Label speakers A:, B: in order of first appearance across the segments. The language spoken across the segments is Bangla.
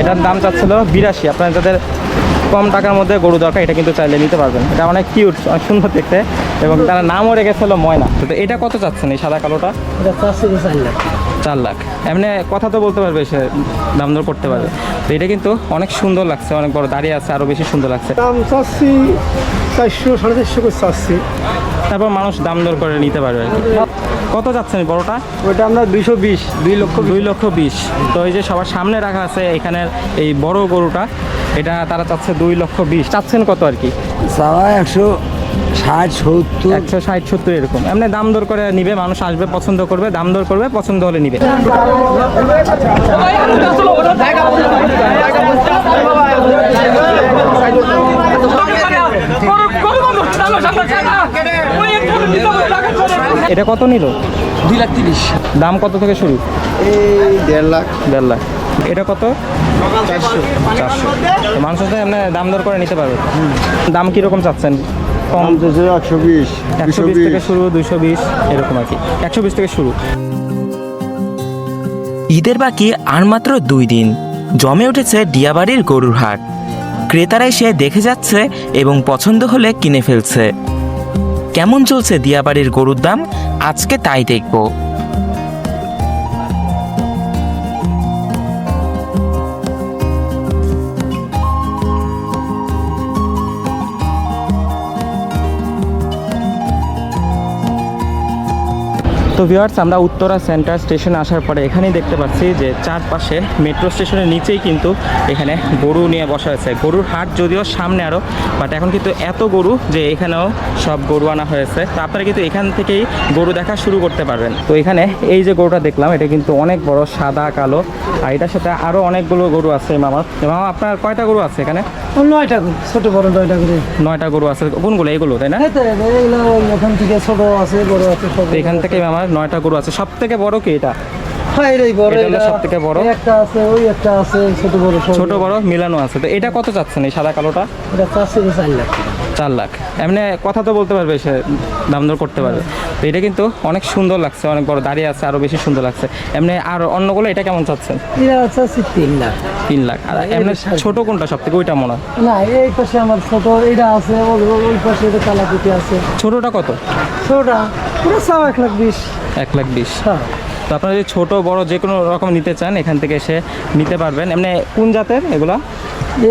A: এটার দাম চাচ্ছিল 82। আপনার যাদের কম টাকার মধ্যে গরু দরকার এটা কিন্তু চাইলে নিতে পারবেন। এটা অনেক কিউট, অনেক সুন্দর দেখতে, এবং তার নামও রেখেছিল ময়না। তো এটা কত চাচ্ছেন এই সাদা কালোটা? 4 লাখ। এমনি কথা তো বলতে পারবে, সে দাম দর করতে পারবে। তো এটা কিন্তু অনেক সুন্দর লাগছে, অনেক বড় দাঁড়িয়ে আছে, আরো বেশি সুন্দর লাগছে।
B: দাম চাচ্ছি 400 450 করে চাচ্ছি।
A: তারপর মানুষ দাম দর করে নিতে পারবে আর কি। কত যাচ্ছেন বড়টা?
B: ওইটা আমরা 220,
A: 2,20,000। তো এই যে সবার সামনে রাখা আছে এখানের এই বড় গরুটা, এটা তারা চাচ্ছে 2,20,000। চাচ্ছেন কত আর কি? 160-70 এরকম। এমনি দাম দর করে নিবে, মানুষ আসবে, পছন্দ করবে, দাম দর করবে, পছন্দ হলে নিবে। এটা কত নিল?
B: 2,30,000।
A: দাম কত থেকে শুরু?
B: এই 1.5 লাখ।
A: এটা কত? 400। মানুষ সাথে এমনি দাম দর করে নিতে পারবে। দাম কিরকম চাচ্ছেন? কম
B: 120
A: থেকে শুরু, 220 এরকম আর কি। 120 থেকে শুরু।
C: ঈদের বাকি আর মাত্র 2 দিন, জমে উঠেছে দিয়াবাড়ির গরুর হাট। ক্রেতারা এসে দেখে যাচ্ছে এবং পছন্দ হলে কিনে ফেলছে। কেমন চলছে দিয়াবাড়ির গরুর দাম, আজকে তাই দেখব।
A: তো ভিউয়ার্স, আমরা উত্তরা সেন্টার স্টেশনে আসার পরে এখানেই দেখতে পাচ্ছি যে চারপাশে মেট্রো স্টেশনের নিচেই কিন্তু এখানে গরু নিয়ে বসা হয়েছে। গরুর হাট যদিও সামনে আরও, বাট এখন কিন্তু এত গরু যে এখানেও সব গরু আনা হয়েছে। তো আপনারা কিন্তু এখান থেকেই গরু দেখা শুরু করতে পারবেন। তো এখানে এই যে গরুটা দেখলাম, এটা কিন্তু অনেক বড়, সাদা কালো, আর এটার সাথে আরও অনেকগুলো গরু আছে। মামা, আপনার কয়টা গরু আছে এখানে?
B: 9টা গরু, ছোট বড় 9টা গরু।
A: 9টা গরু আছে। কোনগুলো? এইগুলো, তাই না?
B: এখান থেকে ছোট আছে, বড় আছে।
A: এখান থেকে আমার 9টা গরু আছে। সব থেকে বড় কি এটা?
B: হ্যাঁ, এটাই বড়।
A: এটা সব থেকে বড়।
B: একটা আছে, ওই একটা আছে, ছোট বড়
A: মিলানো আছে। তো এটা কত চাচ্ছেন এই সাদা কালোটা?
B: এটা 4 লাখ।
A: 4 লাখ। এমনি কথা তো বলতে পারবে, সে দাম দর করতে পারবে। তো এটা কিন্তু অনেক সুন্দর লাগছে, অনেক বড় দাঁড়িয়ে আছে, আরো বেশি সুন্দর লাগছে। এমনি আর অন্যগুলো এটা কেমন চাচ্ছেন?
B: এটা চাচ্ছি 3 লাখ।
A: 3 লাখ। আর এমনি ছোট কোনটা সব থেকে? ওইটা মনে হয়
B: না, এই পাশে আমার ছোট এটা আছে, ওই পাশে এটা কালাকুটি আছে।
A: ছোটটা কত?
B: ছোটটা পুরো 1,20,000।
A: 1,20,000।
B: হ্যাঁ।
A: তো আপনারা যদি ছোট বড় যে কোনো রকম নিতে চান এখান থেকে এসে নিতে পারবেন। এমনি কোন জাতের এগুলা?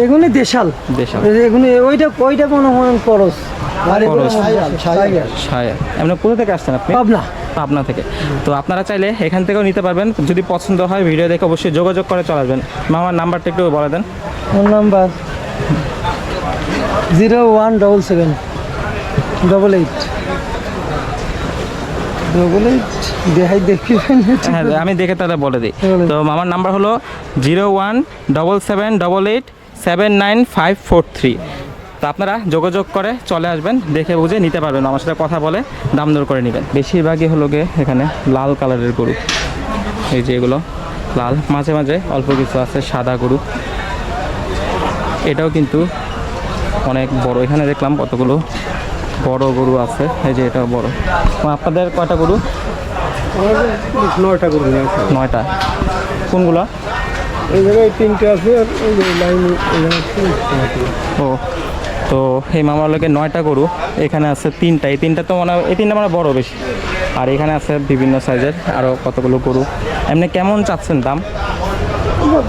B: এগুলো দেশাল। এগুলো ওইটা মনে হয় করস।
A: এমনি কোথা থেকে আসছেন আপনি? পাবনা থেকে। তো আপনারা চাইলে এখান থেকেও নিতে পারবেন। যদি পছন্দ হয় ভিডিও দেখে অবশ্যই যোগাযোগ করে চলে আসবেন। মামার নাম্বারটা একটু বলে দেন।
B: Phone number 01778888।
A: হ্যাঁ, আমি দেখে তাহলে বলে দিই। তো মামার নাম্বার হলো 017788799543। তো আপনারা যোগাযোগ করে চলে আসবেন, দেখে বুঝে নিতে পারবেন, আমার সাথে কথা বলে দাম দর করে নেবেন। বেশিরভাগই হলো গিয়ে এখানে লাল কালারের গরু। এই যে এগুলো লাল, মাঝে মাঝে অল্প কিছু আছে সাদা গরু। এটাও কিন্তু অনেক বড়। এখানে দেখলাম কতগুলো বড় গরু আছে। এই যে এটাও বড়। আপনাদের কয়টা গরু?
B: 9টা গরু।
A: 9টা। কোনগুলো?
B: এই জায়গায় 3টে আছে, আর এই যে লাইন
A: ও, তো এই মামার লোকে 9টা গরু, এখানে আছে 3টা। এই 3টা তো মনে হয়, এই 3টা মানে বড় বেশি। আর এখানে আছে বিভিন্ন সাইজের আরও কতগুলো গরু। এমনি কেমন চাচ্ছেন দাম?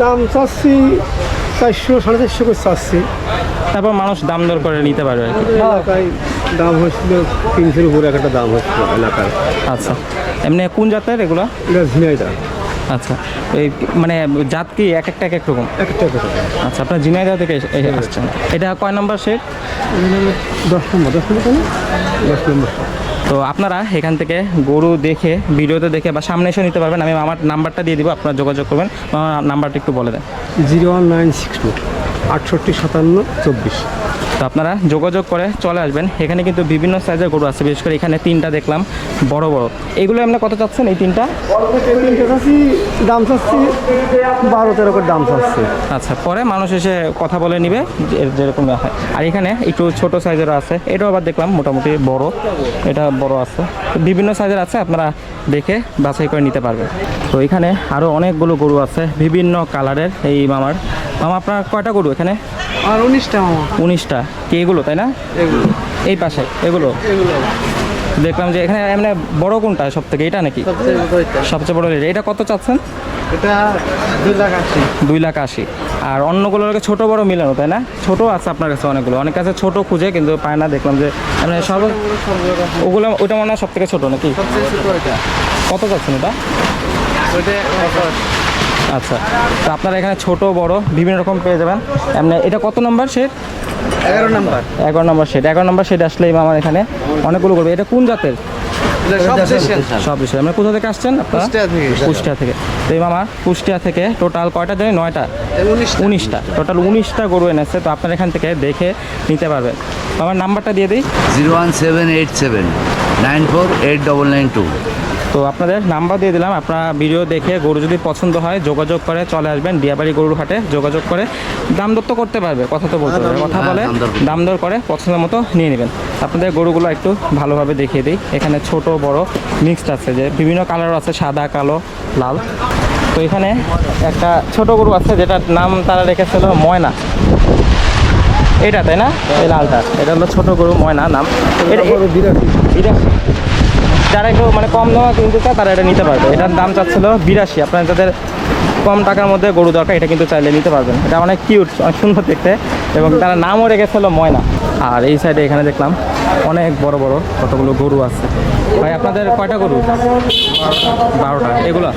B: দাম চাচ্ছি 400 450 করে চাচ্ছি।
A: তারপর মানুষ দাম দর করে নিতে পারবে আর কি।
B: এলাকায় দাম হচ্ছিল 300-এর উপরে একটা দাম হচ্ছিল এলাকায়।
A: আচ্ছা, এমনি কোন জাতের এগুলো?
B: এটা ঝিনাইদহ।
A: আচ্ছা, এই মানে জাত কি এক একটা এক এক রকম?
B: একটা।
A: আচ্ছা, আপনার ঝিনাইদহ থেকে আসছেন। এটা কয় নম্বর সেট?
B: 10 নম্বর। 10 নম্বর।
A: তো আপনারা এখান থেকে গরু দেখে, ভিডিওতে দেখে বা সামনে এসে নিতে পারবেন। আমি আমার নাম্বারটা দিয়ে দিব, আপনারা যোগাযোগ করবেন। আমার নাম্বারটা একটু বলে দেন।
B: 01962 6857 24।
A: তো আপনারা যোগাযোগ করে চলে আসবেন। এখানে কিন্তু বিভিন্ন সাইজের গরু আছে, বিশেষ করে এখানে 3টা দেখলাম বড় বড়। এগুলো আমরা কত চাচ্ছেন এই 3টা?
B: দাম চাচ্ছি 12-13 করে দাম চাচ্ছি।
A: আচ্ছা, পরে মানুষ এসে কথা বলে নিবে যেরকম হয়। আর এখানে একটু ছোট সাইজেরও আছে, এটাও আবার দেখলাম মোটামুটি বড়, এটা বড় আছে, বিভিন্ন সাইজের আছে, আপনারা দেখে বাছাই করে নিতে পারবেন। তো এখানে আরও অনেকগুলো গরু আছে বিভিন্ন কালারের। এই মামা আপনার কয়টা গরু এখানে?
B: আর 19টা মামা।
A: 19টা কি এগুলো, তাই না?
B: এগুলো
A: এই পাশে এগুলো দেখলাম যে এখানে এমনি বড় কোনটা সব থেকে, এটা নাকি সবচেয়ে বড়? এটা কত চাচ্ছেন?
B: এটা 2,80,000।
A: 2,80,000। আর অন্যগুলোকে ছোট বড় মিলানো, তাই না? ছোট আছে আপনার কাছে অনেকগুলো, অনেক কাছে ছোট খুঁজে কিন্তু পায় না, দেখলাম যে মানে ওগুলো ওইটা মনে হয় সব থেকে ছোটো নাকি? কত চাচ্ছেন এটা? আচ্ছা, তো আপনারা এখানে ছোট বড় বিভিন্ন রকম পেয়ে যাবেন। এমনি এটা কত নম্বর সেট?
B: 11 নাম্বার।
A: 11 নম্বর সেট। 11 নম্বর সেট আসলে আমার এখানে অনেকগুলো করবে। এটা কোন জাতের? সব বিষয়। আমরা কোথা থেকে আসছেন আপনারা? কুষ্টিয়া থেকে। তো এই মামা কুষ্টিয়া থেকে টোটাল কয়টা জানি? 9টা 19টা, টোটাল 19টা গরু এনেছে। তো আপনারা এখান থেকে দেখে নিতে পারবেন। আমার নাম্বারটা দিয়ে দিই,
D: 01787948992।
A: তো আপনাদের নাম্বার দিয়ে দিলাম। আপনারা ভিডিও দেখে গরু যদি পছন্দ হয় যোগাযোগ করে চলে আসবেন দিয়াবাড়ি গরুর হাটে। যোগাযোগ করে দাম দর তো করতে পারবে, কথা তো বলতে পারবে, কথা বলে দাম দর করে পছন্দ মতো নিয়ে নেবেন। আপনাদের গরুগুলো একটু ভালোভাবে দেখিয়ে দিই। এখানে ছোট বড় মিক্সড আছে, যে বিভিন্ন কালার আছে, সাদা কালো লাল। তো এখানে একটা ছোট গরু আছে যেটার নাম তারা রেখেছিল ময়না, এটা তাই না? এই লালটা, এটা হলো ছোট গরু ময়না নাম। এটা যারা একটু মানে কম দামে কিনতে চায় তারা এটা নিতে পারবে। এটার দাম চাচ্ছিল 82। আপনার যাদের কম টাকার মধ্যে গরু দরকার এটা কিন্তু চাইলে নিতে পারবেন। এটা অনেক কিউট, অনেক সুন্দর দেখতে, এবং তারা নামও রেখেছিল ময়না। আর এই সাইডে এখানে দেখলাম অনেক বড় বড় কতগুলো গরু আছে। ভাই আপনাদের কয়টা গরু? 12টা। এগুলো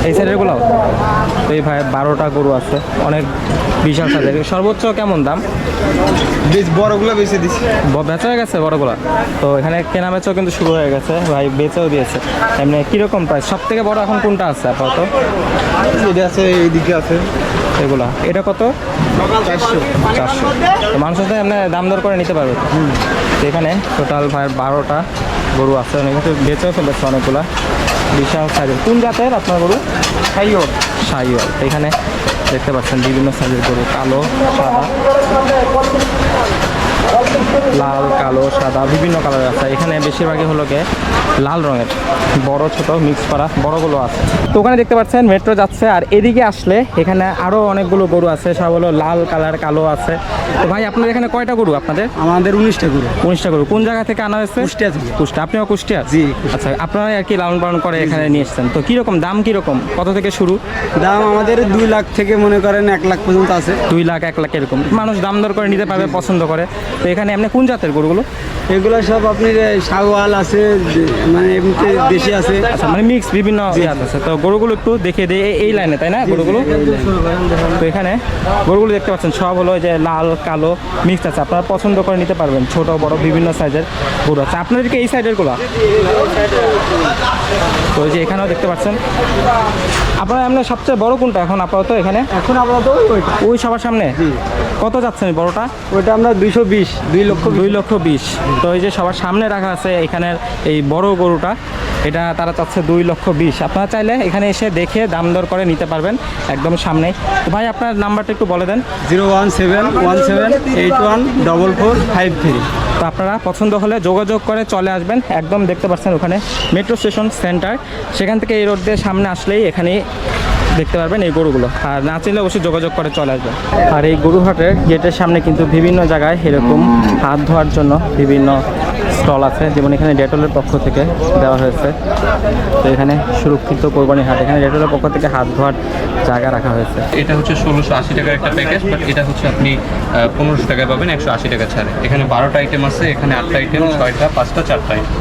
A: এই সাইডেরগুলো? তো এই ভাই 12টা গরু আছে, অনেক বিশাল সাইজের। সর্বোচ্চ কেমন দাম?
B: বড়গুলো বেশি দিছি।
A: বেচা হয়ে গেছে বড়গুলো? তো এখানে কেনা বেচাও কিন্তু শুরু হয়ে গেছে, ভাই বেচেও দিয়েছে। এমনি কীরকম প্রাইস? সব থেকে বড় এখন কোনটা আছে আপাতত?
B: এটা আছে, এইদিকে আছে
A: এগুলা। এটা কত? 400। তো মানুষের সাথে এমনি দাম দর করে নিতে পারবে। তো এখানে টোটাল ভাই 12টা গরু আছে, অনেক কিছু বেচেও ফেলেছে অনেকগুলা, বিশাল সাইজের। কোন জাতের আপনার গরু? শাহিওয়াল। শাহিওয়াল। এখানে দেখতে পাচ্ছেন বিভিন্ন সাইজের গরু, কালো সাদা, লাল কালো সাদা বিভিন্ন কালারের আছে। এখানে বেশিরভাগই হলো গিয়ে লাল রঙের, বড় ছোট মিক্স করা বড়গুলো আছে। তো ওখানে দেখতে পাচ্ছেন মেট্রো যাচ্ছে, আর এদিকে আসলে এখানে আরও অনেকগুলো গরু আছে, সব হলো লাল কালার কালো আছে। তো ভাই আপনাদের এখানে কয়টা গরু আপনাদের?
B: আমাদের 19টা গরু।
A: 19টা গরু। কোন জায়গা থেকে আনা হয়েছে?
B: কুষ্টিয়া থেকে।
A: কুষ্টিয়া। আপনিও কুষ্টিয়া?
B: জি।
A: আচ্ছা, আপনারা আর কি লালন পালন করে এখানে নিয়ে এসছেন। তো কীরকম দাম, কীরকম কত থেকে শুরু?
B: দাম আমাদের 2 লাখ থেকে মনে করেন 1 লাখ পর্যন্ত আছে।
A: 2 লাখ 1 লাখ এরকম মানুষ দাম দর করে নিতে পারবে, পছন্দ করে। তো এখানে আপনি কোন জাতের গরুগুলো?
B: এগুলো সব আপনার শাওয়াল আছে, মানে এমনিতে দেশি আছে।
A: আচ্ছা, মানে মিক্স বিভিন্ন জাত আছে। তো গরুগুলো একটু দেখে দিই এই লাইনে, তাই না গরুগুলো? তো এখানে গরুগুলো দেখতে পাচ্ছেন সব হলো যে লাল কালো মিক্স আছে, আপনারা পছন্দ করে নিতে পারবেন। ছোট বড় বিভিন্ন সাইজের গরু আছে। আপনাদেরকে এই সাইডের গুলো? তো এই যে এখানেও দেখতে পাচ্ছেন। আপনার এমনি সবচেয়ে বড় কোনটা এখন আপাতত এখানে?
B: এখন আপাতত
A: ওই সবার সামনে কত যাচ্ছেন বড়টা?
B: ওইটা আমরা 220,
A: 2,20,000। তো এই যে সবার সামনে রাখা আছে এখানের এই বড় গরুটা, এটা তারা চাচ্ছে 2,20,000। আপনারা চাইলে এখানে এসে দেখে দাম দর করে নিতে পারবেন একদম সামনেই। তো ভাই আপনার নাম্বারটা একটু বলে দেন।
B: 01717814453।
A: তো আপনারা পছন্দ হলে যোগাযোগ করে চলে আসবেন। একদম দেখতে পাচ্ছেন ওখানে মেট্রো স্টেশন সেন্টার, সেখান থেকে এই রোড দিয়ে সামনে আসলেই এখানেই দেখতে পারবেন এই গরুগুলো। আর না চিনলে অবশ্যই যোগাযোগ করে চলে আসবেন। আর এই গরুহাটের গেটের সামনে কিন্তু বিভিন্ন জায়গায় এরকম হাত ধোয়ার জন্য বিভিন্ন স্টল আছে, যেমন এখানে ডেটলের পক্ষ থেকে দেওয়া হয়েছে। তো এখানে সুরক্ষিত কোরবানি হাট, এখানে ডেটলের পক্ষ থেকে হাত ধোয়ার জায়গা রাখা হয়েছে।
E: এটা হচ্ছে 1680 টাকার একটা প্যাকেজ, বাট এটা হচ্ছে আপনি 1500 টাকায় পাবেন 180 টাকা ছাড়ে। এখানে 12টা আইটেম আছে, এখানে 8টা আইটেম, 6টা, 5টা, 4টা আইটেম।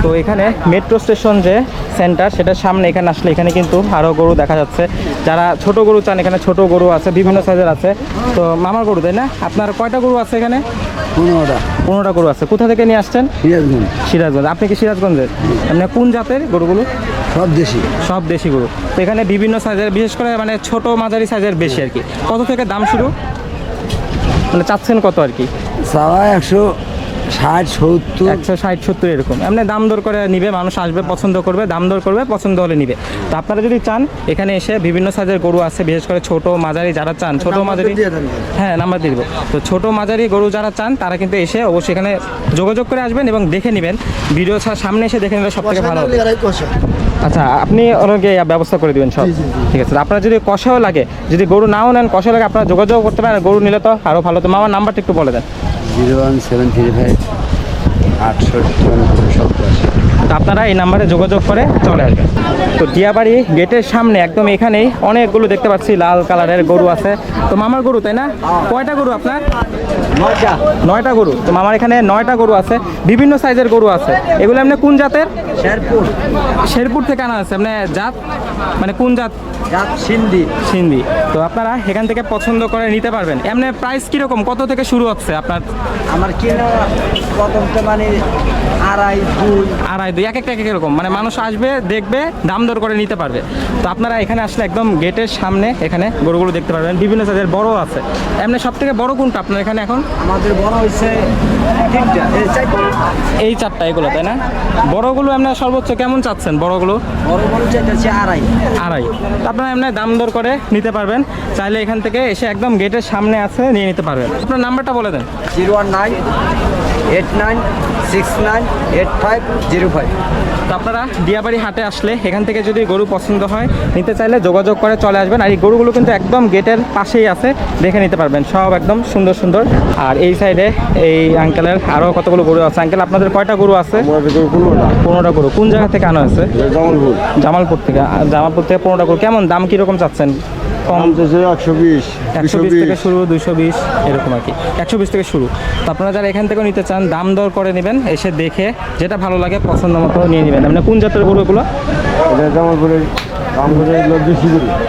A: তো এখানে মেট্রো স্টেশন যে সেন্টার সেটার সামনে এখানে আসলে এখানে কিন্তু আরও গরু দেখা যাচ্ছে। যারা ছোট গরু চান এখানে ছোট গরু আছে, বিভিন্ন সাইজের আছে। তো মামার গরু, তাই না? আপনার কয়টা গরু আছে এখানে? 15টা গরু আছে। কোথা থেকে নিয়ে আসছেন? সিরাজগঞ্জ। আপনি কি সিরাজগঞ্জের? এমনি কোন জাতের গরুগুলো? সব দেশি গরু। তো এখানে বিভিন্ন সাইজের, বিশেষ করে মানে ছোট মাঝারি সাইজের বেশি আর কি। কত থেকে দাম শুরু? মানে চাচ্ছেন কত আর কি?
B: সারা 160-70।
A: 160-70 এরকম। এমনি দাম দর করে নিবে, মানুষ আসবে পছন্দ করবে, দাম দর করবে, পছন্দ হলে নিবে। তো আপনারা যদি চান এখানে এসে বিভিন্ন সাইজের গরু আছে, বিশেষ করে ছোট মাঝারি যারা চান, ছোট মাঝারি, হ্যাঁ নাম্বার দিয়ে দিব। তো ছোট মাঝারি গরু যারা চান তারা কিন্তু এসে অবশ্যই এখানে যোগাযোগ করে আসবেন এবং দেখে নেবেন। ভিডিও সামনে এসে দেখে নিলে সব থেকে ভালো হবে। আচ্ছা, আপনি ওনাকে ব্যবস্থা করে দিবেন সব, ঠিক আছে। আপনারা যদি কষাও লাগে, যদি গরু নাও নেন, কষা লাগে, আপনারা যোগাযোগ করতে পারেন। গরু নিলে তো আরও ভালো। তো মামার নাম্বারটা একটু বলে দেন।
B: 01735
A: তো আপনারা এই নাম্বারে যোগাযোগ করে চলে আসবেন। তো দিয়াবাড়ি গেটের সামনে একদম এখানেই অনেকগুলো দেখতে পাচ্ছি লাল কালারের গরু আছে। তো মামার গরু তাই না? কয়টা গরু আপনার? 9টা গরু। তো মামার এখানে 9টা গরু আছে, বিভিন্ন সাইজের গরু আছে। এগুলো এমনি কোন জাতের? শেরপুর থেকে আনা আছে। এমনি জাত মানে কোন জাত? সিন্ধি। তো আপনারা এখান থেকে পছন্দ করে নিতে পারবেন। এমনি প্রাইস কিরকম, কত থেকে শুরু হচ্ছে আপনার?
B: আমার কিনা প্রথমটা মানে
A: 2.5 এক একটা এক এক রকম, মানে মানুষ আসবে দেখবে দাম দর করে নিতে পারবে। তো আপনারা এখানে আসলে একদম গেটের সামনে এখানে গরুগুলো দেখতে পারবেন, বিভিন্ন সাইজের বড় আছে। এমনি সব থেকে বড় কোনটা আপনার এখানে এখন?
B: আমাদের বড় হয়েছে
A: এই 4টা এগুলো তাই না? বড়গুলো এমনি সর্বোচ্চ কেমন চাচ্ছেন? বড়গুলো
B: বড় চাইতেছে
A: 2.5। তো আপনারা এমনি দাম দর করে নিতে পারবেন। চাইলে এখান থেকে এসে একদম গেটের সামনে আছে নিয়ে নিতে পারবেন। আপনার নাম্বারটা বলে দেন।
B: 01989698505।
A: তো আপনারা দিয়াবাড়ি হাটে আসলে এখান থেকে যদি গরু পছন্দ হয়, নিতে চাইলে যোগাযোগ করে চলে আসবেন। আর এই গরুগুলো কিন্তু একদম গেটের পাশেই আছে, দেখে নিতে পারবেন। সব একদম সুন্দর সুন্দর। আর এই সাইডে এই আঙ্কেলের আরও কতগুলো গরু আছে। আঙ্কেল, আপনাদের কয়টা গরু আছে? 15টা গরু। কোন জায়গা থেকে আনা হয়েছে? জামালপুর থেকে। জামালপুর থেকে 15টা গরু। কেমন দাম কীরকম চাচ্ছেন? কম 120 থেকে শুরু, 220 এরকম আর কি। 120 থেকে শুরু। তো আপনারা যারা এখান থেকেও নিতে চান দাম দর করে নেবেন, এসে দেখে যেটা ভালো লাগে পছন্দ মতো নিয়ে নেবেন। মানে কোন জাতের গরু এগুলো?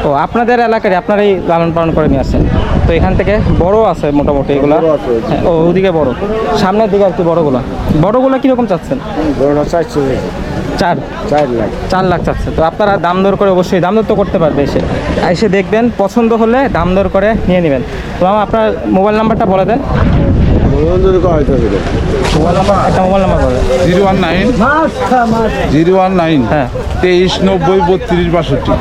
A: ও আপনাদের এলাকায় আপনারাই লালন পালন করে নিয়ে আসছেন। তো এখান থেকে বড় আছে মোটামুটি এগুলো। ও ওদিকে বড়, সামনের দিকে আর কি বড়গুলো। বড়গুলো কীরকম চাচ্ছেন? 4 লাখ চাচ্ছে। তো আপনারা দাম দর করে অবশ্যই দাম দর তো করতে পারবে, এসে দেখবেন, পছন্দ হলে দাম দর করে নিয়ে নেবেন। তো মামা আপনার মোবাইল নাম্বারটা বলে দেন। একটা মোবাইল নাম্বার বলে
F: 019
A: হ্যাঁ
F: 23903262।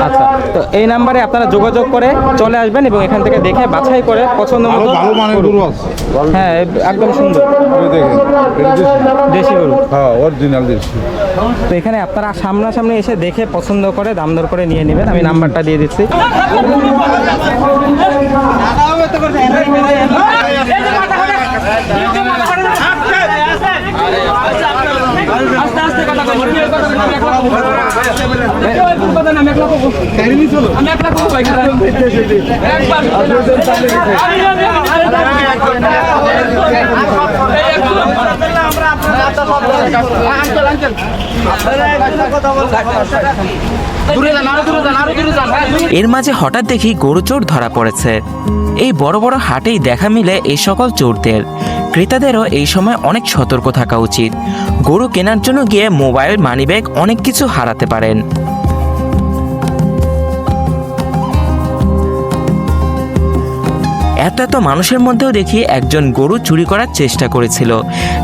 A: আচ্ছা, তো এই নাম্বারে আপনারা যোগাযোগ করে চলে আসবেন এবং এখান থেকে দেখে বাছাই করে পছন্দ মতো
F: ভালো মানের গরু আছে।
A: হ্যাঁ একদম সুন্দর
F: দেখেন,
A: দেশি গরু।
F: হ্যাঁ অরিজিনাল দেশি।
A: তো এখানে আপনারা সামনাসামনি এসে দেখে পছন্দ করে দাম দর করে নিয়ে নেবেন। আমি নাম্বারটা দিয়ে দিচ্ছি।
C: এর মাঝে হঠাৎ দেখি গরু চোর ধরা পড়েছে। এই বড় বড় হাটেই দেখা মিলে এই সকল চোরদের। ক্রেতাদেরও এই সময় অনেক সতর্ক থাকা উচিত। গরু কেনার জন্য গিয়ে মোবাইল, মানিব্যাগ অনেক কিছু হারাতে পারেন। এত মানুষের মধ্যেও দেখি একজন গরু চুরি করার চেষ্টা করেছিল।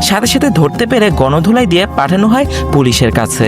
C: সাথে সাথে ধরতে পেরে গণধোলাই দিয়ে পাঠানো হয় পুলিশের কাছে।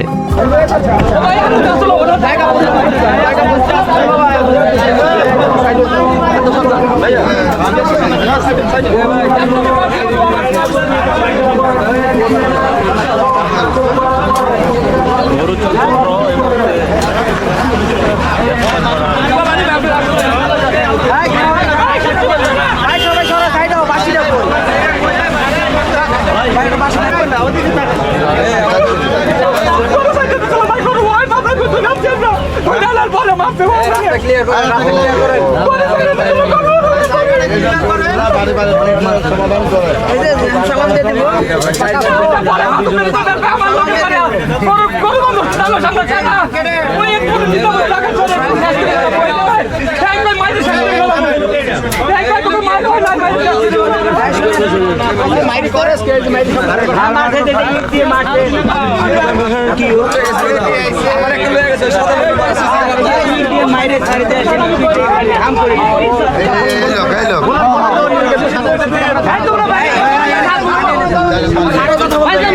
G: মাইরে ছাড়িতে
B: কথা বলবে।